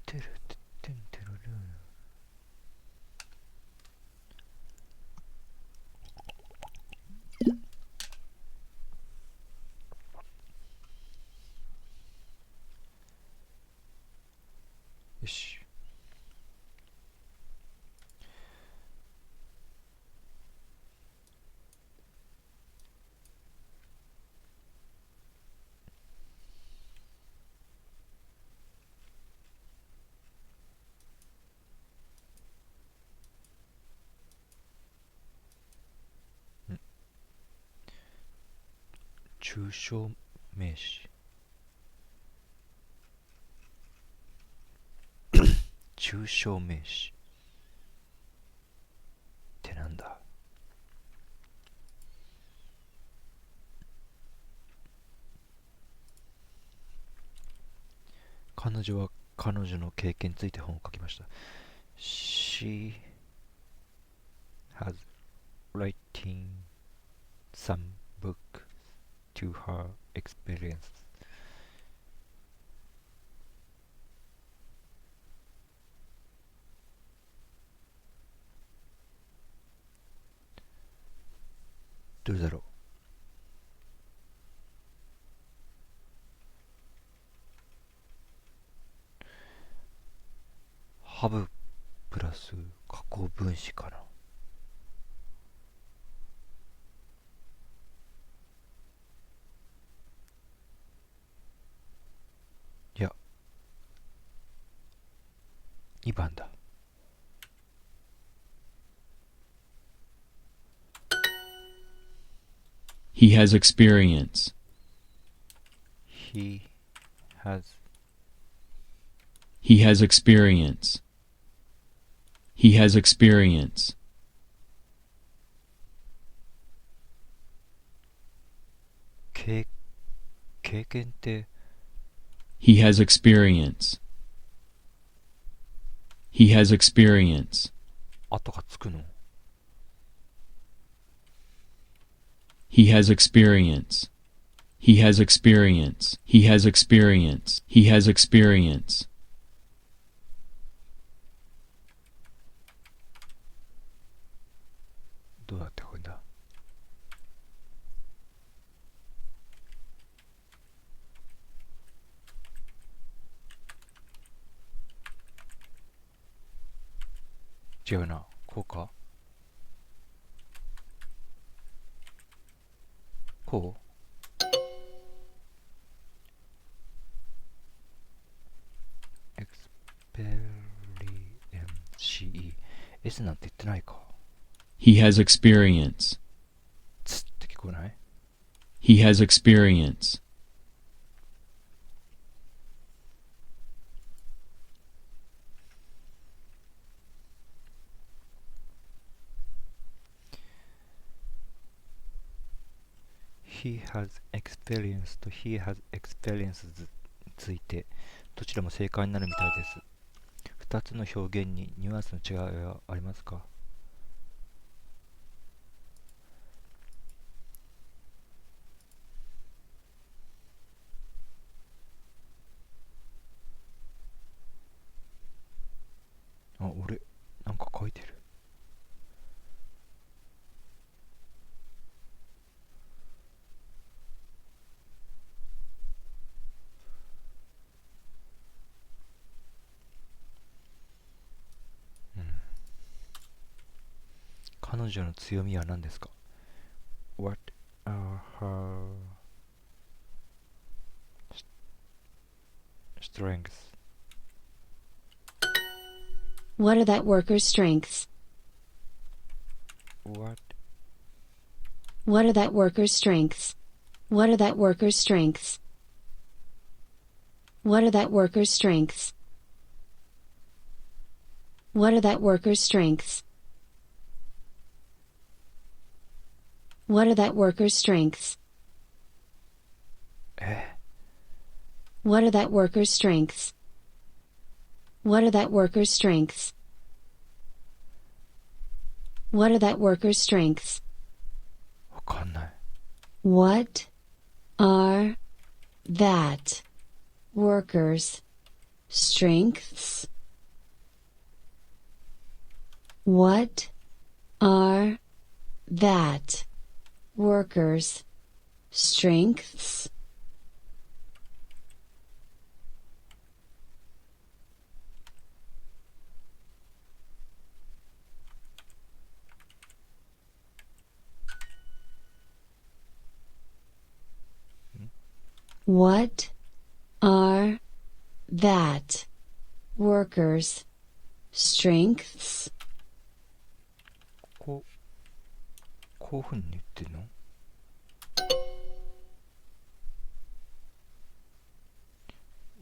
てるてってんてるる。よし。抽象名詞。抽象名詞ってなんだ？彼女は彼女の経験について本を書きました。She has written some book to her experience. どれだろう。ハブプラス加工分子かな。いや、2番だ。He has experience. He has He has experience. He has experience. 経験って He has experience. He has experience. 後がつくの？ He has experience. He has experience. He has experience. He has experience. どうやって書くんだ？違うな。こうか？こう？エクスペリエンシー S なんて言ってないか。He has experience. つって聞こえない？ He has experience. He has experience と He has experience についてどちらも正解になるみたいです。2つの表現にニュアンスの違いはありますか？あ、俺なんか書いてる。彼女の強みは何ですか？ What are her strengths? What are that worker's strengths? What What are that worker's strengths? What are that worker's strengths? What are that worker's strengths? What are that worker's strengths? What are that worker's strengths? え What are that worker's strengths? What are that worker's strengths? What are that worker's strengths? わかんない。 What are that worker's strengths? What are that worker's strengths? What are that worker's strengths? こういうふうに言ってるの？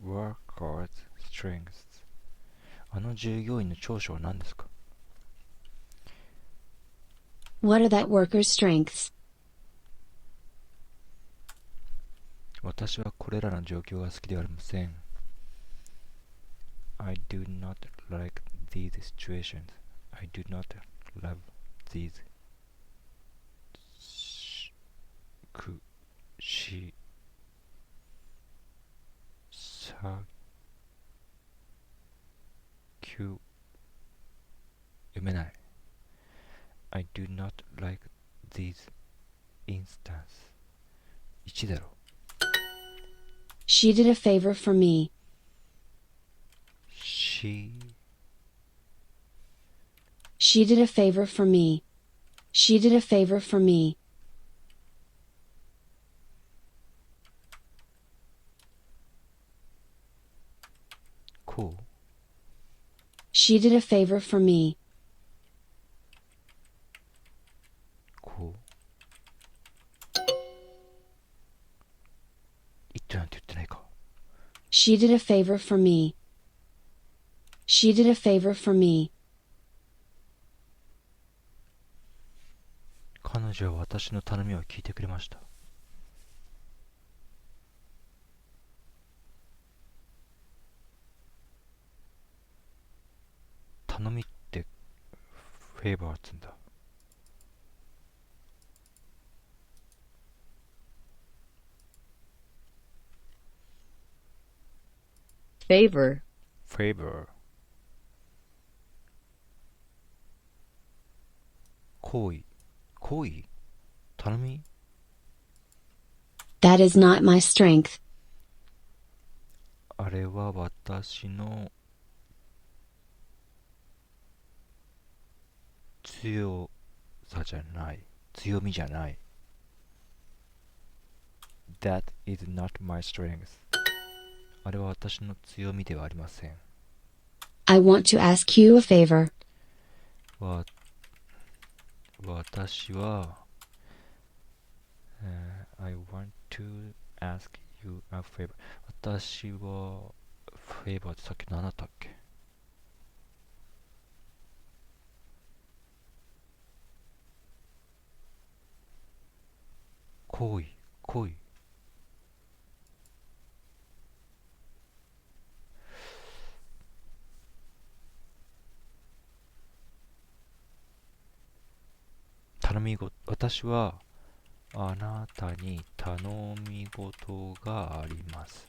Workers strengths。 あの従業員の長所は何ですか？ What are that worker's strengths? 私はこれらの状況が好きではありません。I do not like these situations. I do not love these. くしさきゅ読めない。I do not like these instances. 1だろ。She did a favor for me. She did a favor for me. She did a favor for me. こう She did a favor for me. こう言ってなんて言ってないか。 She did a favor for me. She did a favor for me. 彼女は私の頼みを聞いてくれました。頼みってフェーバーっつうんだ。favor, フェーバー。行為。行為？頼み？ That is not my strength. あれは私の強さじゃない。強みじゃない。That is not my strength. あれは私の強みではありません。I want to ask you a favor. 私は、I want to ask you a favor. 私は、フェーバーってさっき何だったっけ？行為、行為。頼み事。私はあなたに頼み事があります。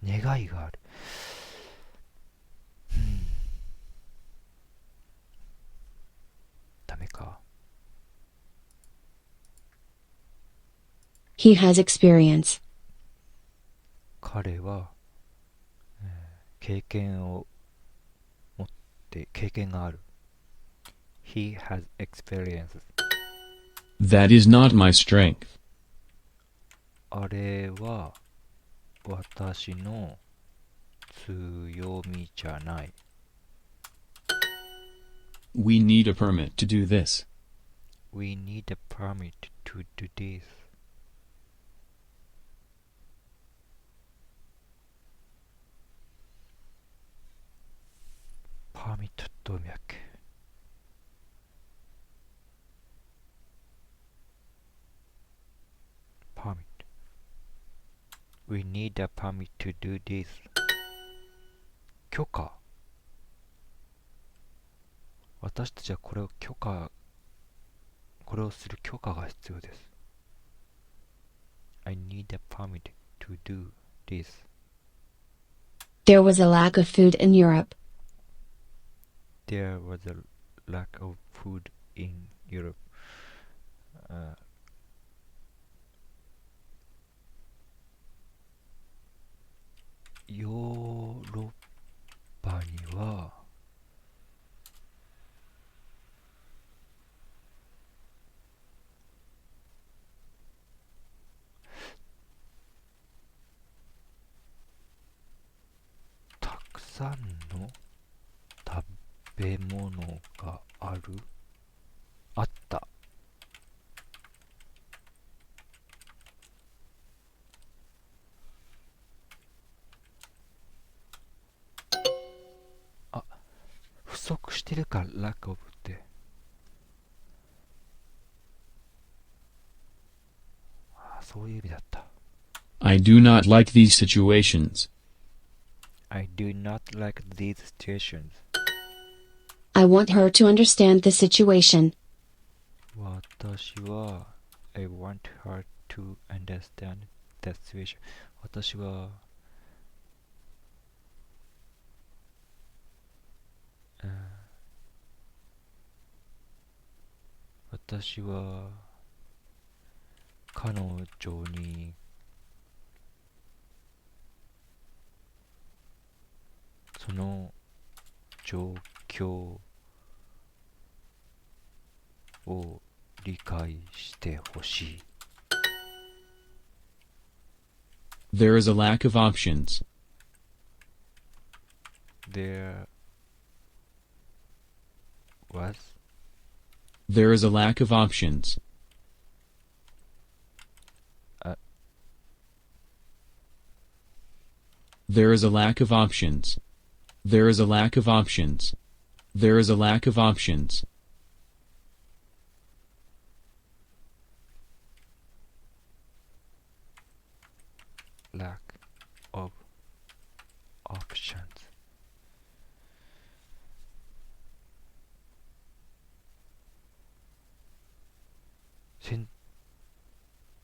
願いがある。ダメか。He has experience. 彼は、経験を持って経験がある。He has experience. That is not my strength. あれは私の強みじゃない。We need a permit to do this. We need a permit to do this. パーミットどういう意味だっけ？パーミット。We need a permit to do this. 許可。私たちはこれをする許可が必要です。I need a permit to do this. There was a lack of food in Europe. There was a lack of food in Europe. ヨーロッパにはたくさんの食べ物があった。不足してるか、lack of って。そういう意味だった。I do not like these situations. I do not like these situations. I want her to understand the situation. 私は I want her to understand the situation. 私は私は彼女にその状況を理解してほしい。There is a lack of options. There was There is a lack of options. There is a lack of options. There is a lack of options. There is a lack of options. lack of options. 選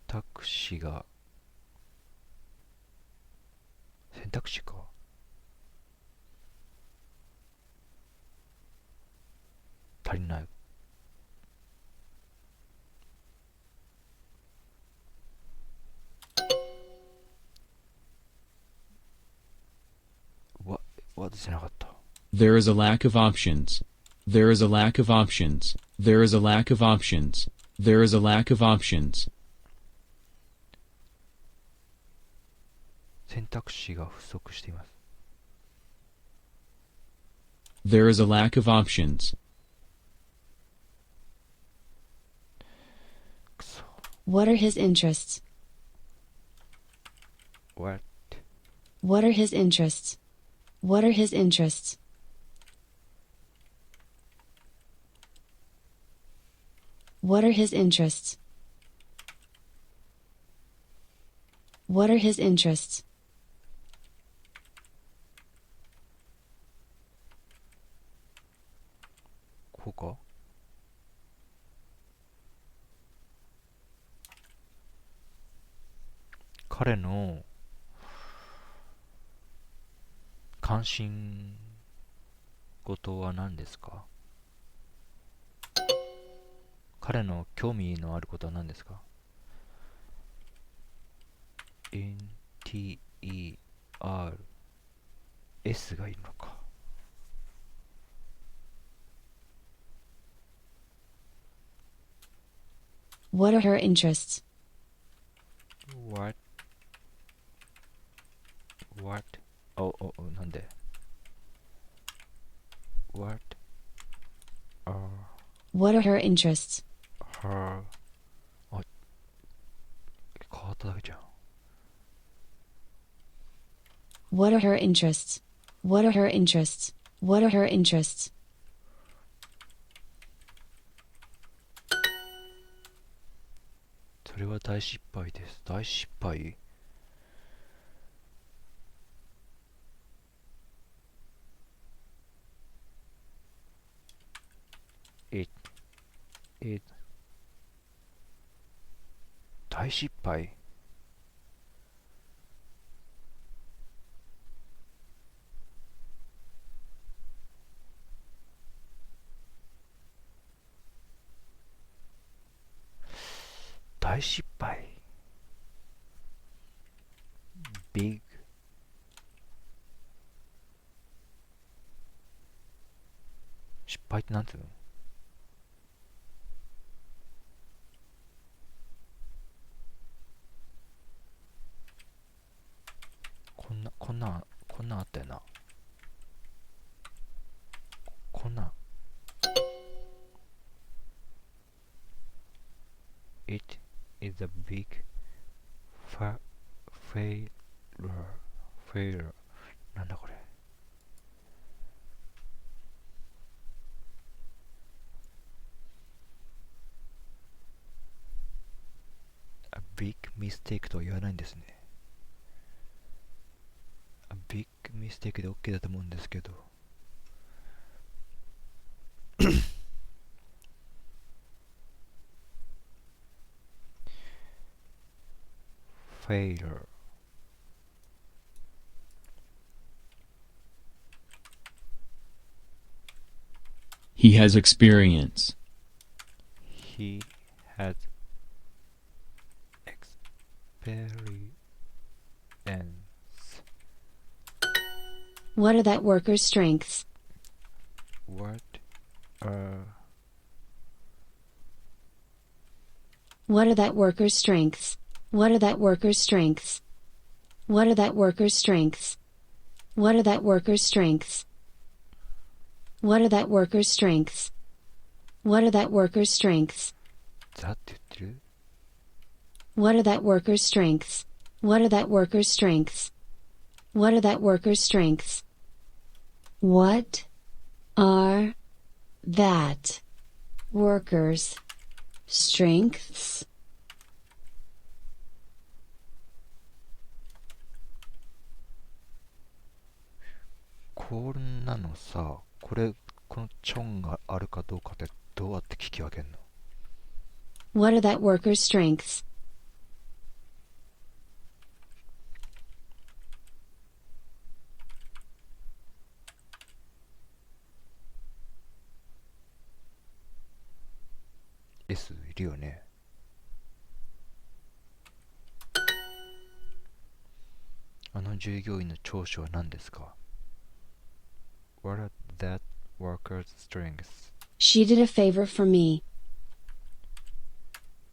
択肢が選択肢か足りない。わ出せなかった。There is a lack of options. There is a lack of options. There is a lack of options. There is a lack of options. 選択肢が不足しています。There is a lack of options. くそ。What are his interests? What? What are his interests? What are his interests? What are his interests? What are his interests? こうか。彼の関心事は何ですか？彼の興味のあることは何ですか？ NTER S がいるのか。What are her interests? What? なんで What are What are her interests? her 変わっただけじゃん。What are her interests? What are her interests? What are her interests? それは大失敗です。大失敗。大失敗。大失敗。big 失敗ってなんていうの？こんなんあったよな。こんなん。It is a big failure. なんだこれ。A big mistake とは言わないんですね。A big mistake で OK だと思うんですけど。failure. He has experience. He has experience. What are that worker's strengths? What are What are that worker's strengths? What are that worker's strengths? What are that worker's strengths? What are that worker's strengths? What are that worker's strengths? What are that worker's strengths? that って言ってる？ What are that worker's strengths? What are that worker's strengths? What are that worker's strengths? What are that worker's strengths? こんなのさ、このチョンがあるかどうかってどうやって聞き分けんの？ What are that worker's strengths? S いるよね。あの従業員の長所は何ですか？ What are that worker's strengths? She did a favor for me.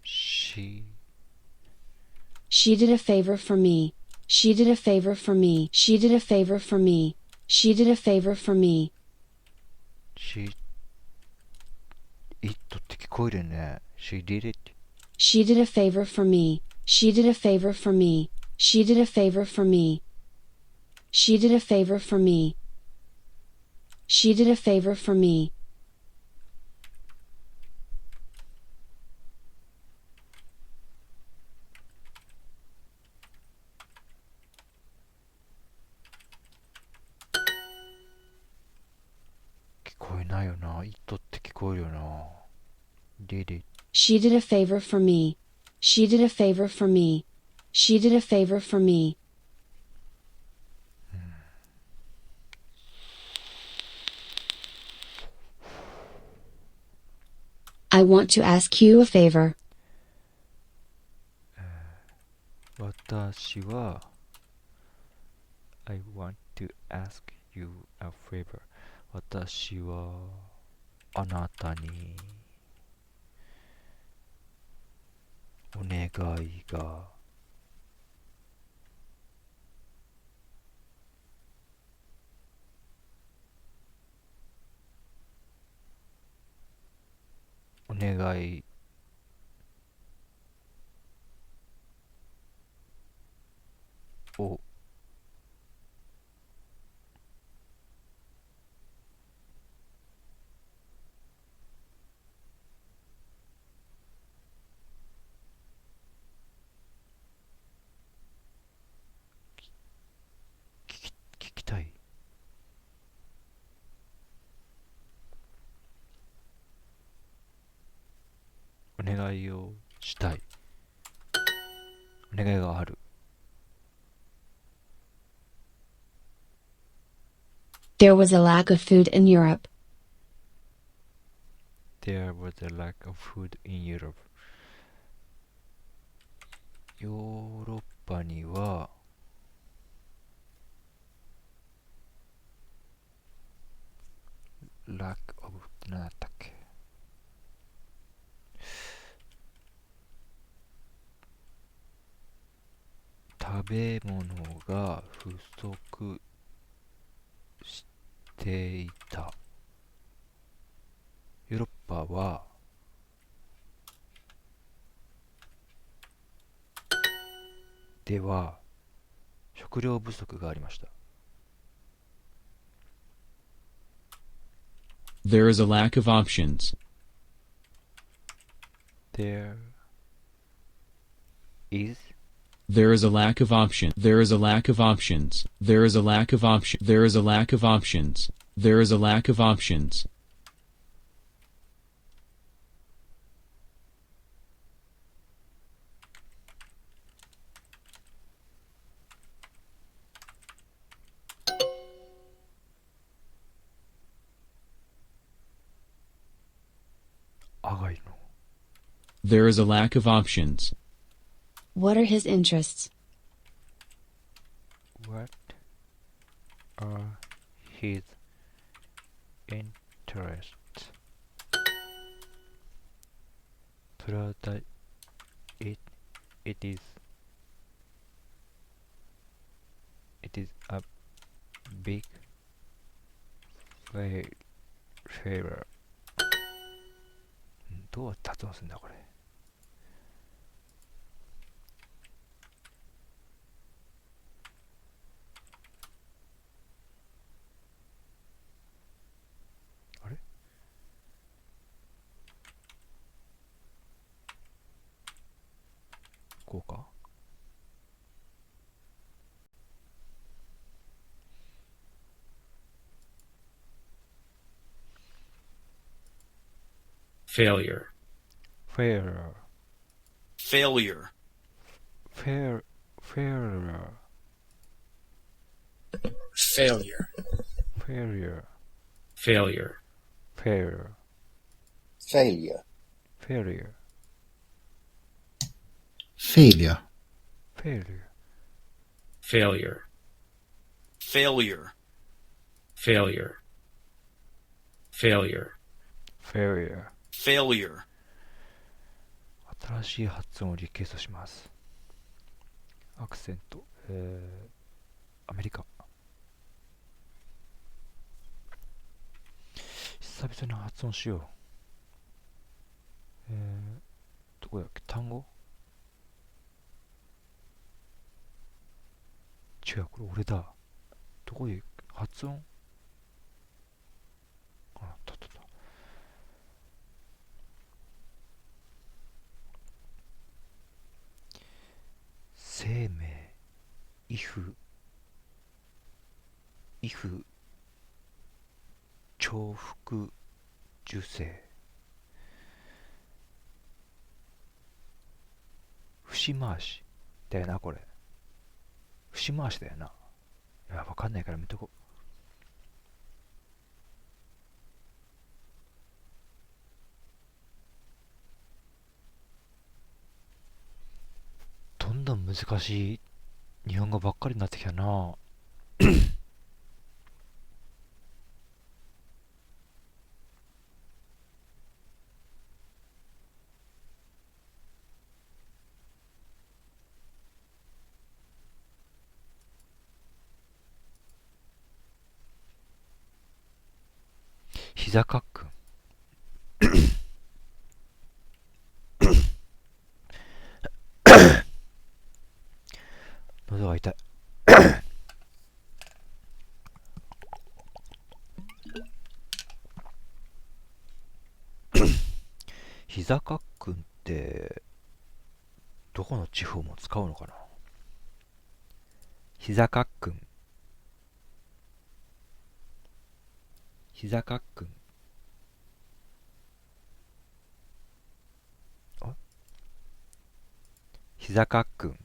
She She did a favor for me. She did a favor for me. She did a favor for me. She did a favor for me. She it って聞こえるよね。She did it. She did a favor for me. She did a favor for me. She did a favor for me. She did a favor for me. She did a favor for me. 聞こえないよな。it って聞こえるよな。Did it. She did a favor for me. She did a favor for me. She did a favor for me. I want to ask you a favor. 私は I want to ask you a favor. 私はあなたにお願いがお願いを聞きたい。お願いをしたい。お願いがある。There was a lack of food in Europe. There was a lack of food in Europe. ヨーロッパにはラックオブ何だったっけ、食べ物が不足していた。ヨーロッパはでは食料不足がありました。There is a lack of options. There is There is a lack of option. There is a lack of options. There is a lack of option. There is a lack of options. There is a lack of options. あがいの There is a lack of options. What are his interests? What are his interests? それはit is a big favor. どうやって発音するんだこれ。あれ、こうか。Failure. failure Failure. failure Failure. failure Failure. failure failure, failure failure, failure Failure. Failure. Failure. Failure. failure Failure. 新しい発音をリクエストします。アクセント、アメリカ。久々に発音しよう。どこだっけ、単語、違う、これ俺だ。どこで発音、あったあったあった。生命、if 重複受精、節回しだよな、これ節回しだよな。いや、わかんないから見とこう。どんどん難しい日本語ばっかりになってきたな。膝かっくん喉が痛い。膝かっくんってどこの地方も使うのかな。膝かっくん、膝かっくん、あ、膝かっくん、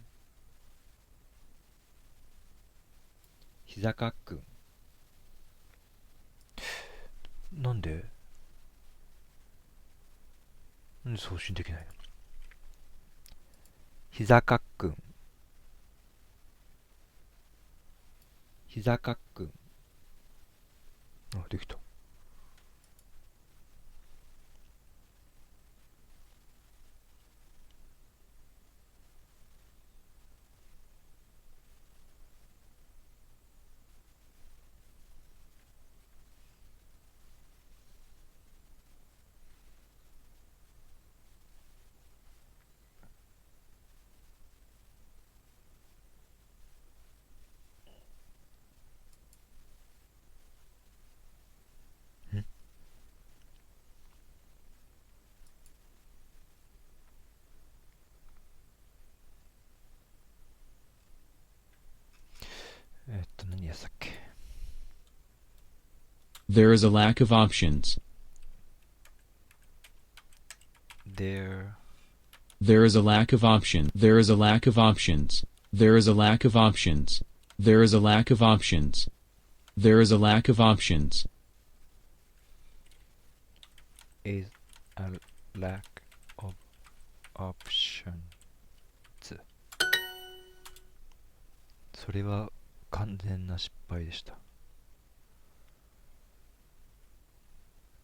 膝かっくん、なんで送信できないの。膝かっくん、膝かっくん。あ、できた。何やったっけ。 There is a lack of options. There There is a lack of option. There is a lack of options. There is a lack of options. There is a lack of options. There is a lack of options. is a lack of options. それは完全な失敗でした。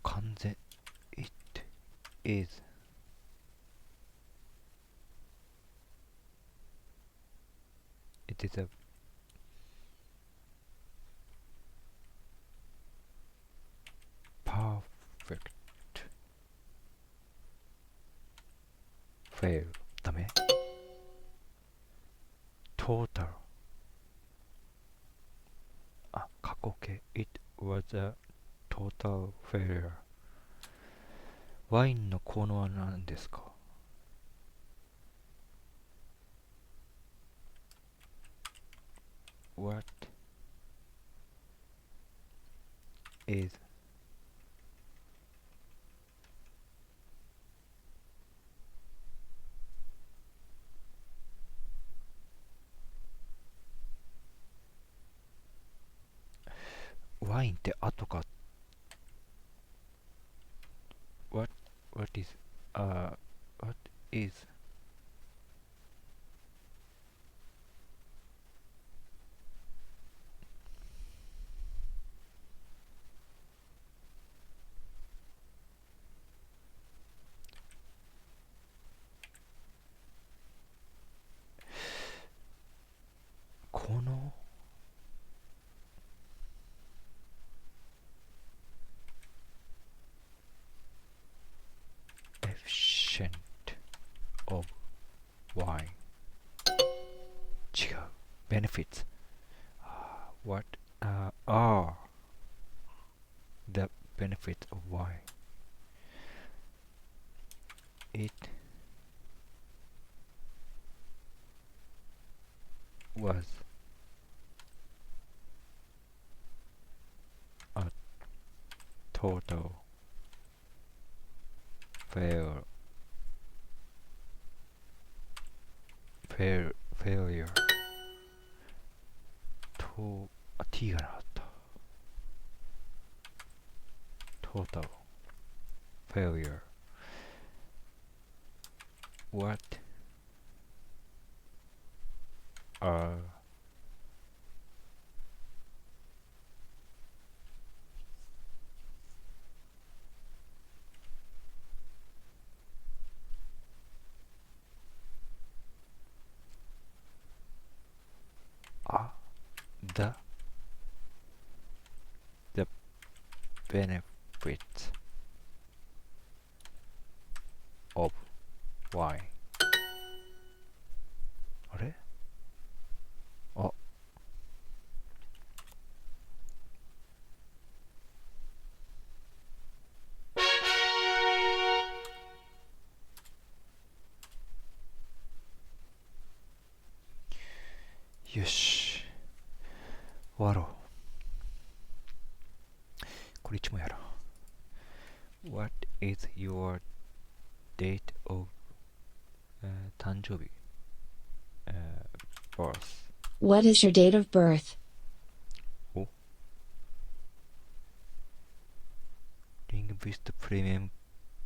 完全 It is It is a perfect fail. ダメ total 過去形 It was a total failure. ワインの効能は何ですか？ What isワインって後か。 What is what isこのefficient of wine 違う benefits what are the benefits of wine it was a total failure とt がなかった total failure what are the benefits of wine あれよし終わろう。これ一問やろう。What is your date of、誕生日、birth? What is your date of birth? おリングビストプレミアム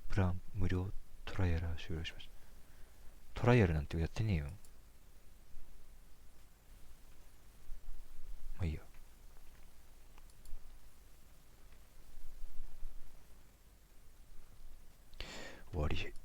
プラン無料トライアル終了しました。トライアルなんてやってねえよ。まあいいや。終わり。